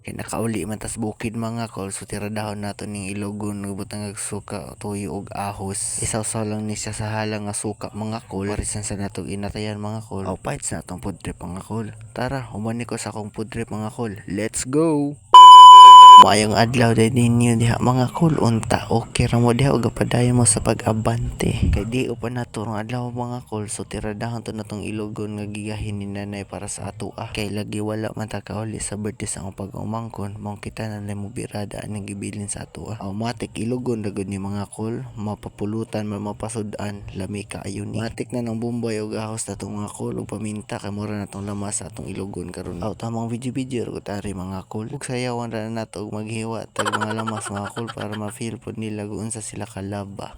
Kay nakauli man tas bukid mga kol, so tiradahon nato ning ilogon nagbutang og suka, tuyo ug ahos. Isawsaw lang ni siya sa halang nga suka mga kol. Parisan sa natong inatayan mga kol. Aw fights na tong food trip mga kol. Tara, humani ko sa akong food trip mga kol. Let's go! Maayong adlaw day ninyo diha mga kol, unta okay ra mo diha ug padayon mo sa pag-abante. Kay di pa nato rong adlaw mga kol, so tiradahon to natong ilogon nga gigahin ni nanay para sa ato kay lagi wala man ta kauli sa birthday sa akong pag-umangkon, mao kita na mo birada aning gibilin sa ato. Matik ilogon ra gud ni mga kol, mapapulutan man mapasud-an, lami kaayo ni. Matik na ng bumbay ug ahos na mga kol ug paminta kay mura na tong lamas sa atong ilogon karon. Tamang video ug tari mga kol. Ug sayawan ra na nato maghiwa tag mga lamas mga kol para ma-feel pod nila kung unsa sila kalaba.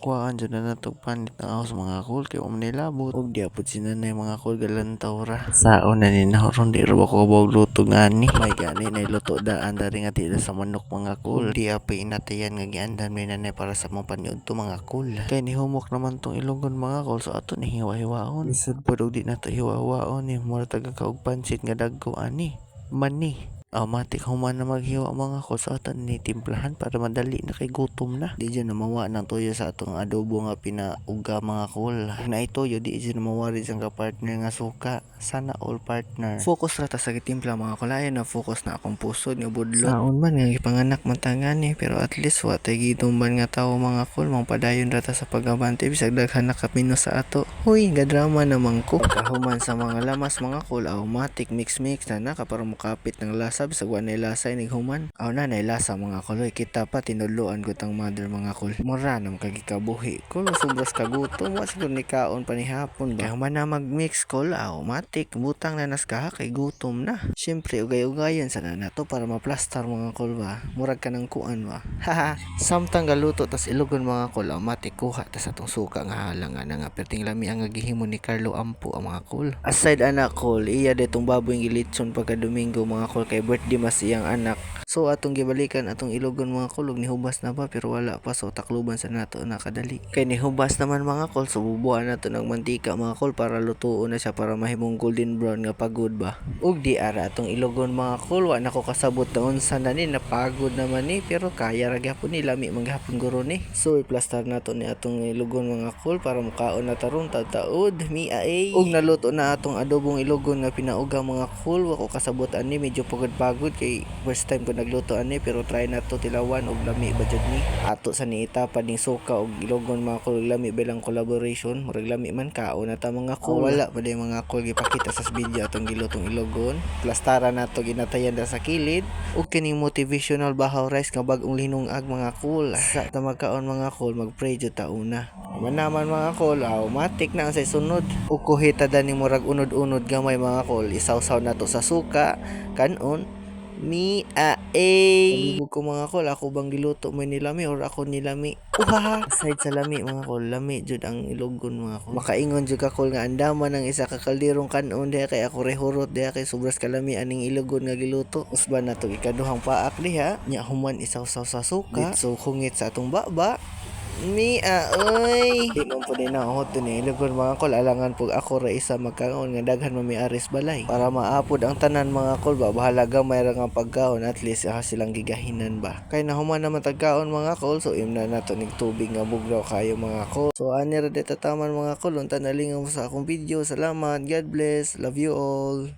Kuhaan dyan na natog panit na ahos mga kol kay nilabot. Ug di apod sinanay mga kol galantaw ra. Saon na ni nahoron di ra ko bawag luto ngani. May gani na luto daan dari nga tila sa manok mga kol. Di apay inatayan nga giandan may nanay para sa mga paniudto mga kol. Kay ni humok naman tong ilogon mga kol, so ato ni hiwa-hiwaon. Isod pod og di nato hiwa-hiwaon ni mura taga kaog pansit nga dagko ani. Mani. Matik human na maghiwa mga kol, sa aton ni timplahan para madali na kay gutom na. Di dyan na mawa ng toyo sa atong adobo nga pinauga mga kol. Na itoyo di dyan na mawari sa partner nga suka. Sana all partner. Focus rata sa gitimpla mga kol. Ayaw na focus na akong puso ni budlot. Saon man nga ipanganak matangan pero at least watay gitumban nga tao mga kol. Mang padayon rata sa pagabante bisag daghan nakapino sa ato. Huy, gadrama naman ko. Kahuman sa mga lamas mga kol, matik mix na naka para mukapit ng lasa bisag wa nay lasa inig human. Na nay lasa mga kol, kita pa tinuluan ko tang mother mga kol. Mura nam kagikabuhi kol, sobras kagutom wa siguro ni kaon panihapon ba. Kaya human na mag-mix kol, matik butang na nas kaha kay gutom na. Syempre ugay-ugayon sana nato para maplastar mga kol ba. Murag ka ng kuan ba. Haha. Samtang galuto tas ilogon mga kol, matik kuha tas atong suka nga halangan nga perting lami ang gihimo ni Carlo Ampo ang mga kol. Aside anak kol, iya detong baboy gilitson pagka Domingo mga kol kay birthday mas iyang anak. So atong gibalikan atong ilogon mga kol, ug nihubas na ba pero wala pa, so takluban sa nato na kadali. Kay nihubas naman mga kol, so bubuan nato ng mantika mga kol para lutuon na siya para mahimong golden brown nga pagod ba. Ug di ara atong ilogon mga kol, wa nako kasabot na unsa na ni, napagod naman ni pero kaya ra gyapon ni, lami manggahapon guro ni. So i-plaster nato ni atong ilogon mga kol para mukaon na taron taud mi ay. Ug naluto na atong adobong ilogon nga pinauga mga kol, wa ko kasabot ani, medyo pagod kay first time ko nagluto ani, pero try na to tilawan og lami ba jud ni. Ato sa niita pa ning suka og ilogon mga kol, lami bilang collaboration, murag lami man kaon na ta mga kol. Wala pa day mga kol gipakita sa video atong gilutong ilogon. Plastara nato ginatayan da sa kilid ug kining motivational bahaw rice nga bag-ong linungag mga kol. Sa ta magkaon mga kol, mag-pray jud ta una. Naman mga kol, matik na ang sa sunod. Ug kuhita dani murag unod-unod gamay mga kol, isawsaw nato sa suka kanon mi Palibog ko mga kol, ako bang giluto mo nilami or ako nilami? Aside sa lami mga kol, lami jud ang ilogon mga kol. Makaingon jud ka kol nga andaman ang isa ka kalderong kanon diha kay ako rehurot diha kay sobras kalami aning ilogon nga giluto. Usban nato ikaduhang paak diha, nya human isawsaw sa suka, so hungit sa atong baba. Oy! Di man po din ako ito ni ilogon mga kol, alangan po ako ra isa magkaon nga daghan mamiaris balay. Para maapod ang tanan mga kol ba, bahala gamay ra nga pagkaon, at least silang gigahinan ba. Kay nahuman naman tagkaon mga kol, so imna nato nig tubig nga bugnaw kayo mga kol. So ani ra deta taman mga kol, unta nalingaw sa akong video. Salamat, God bless, love you all.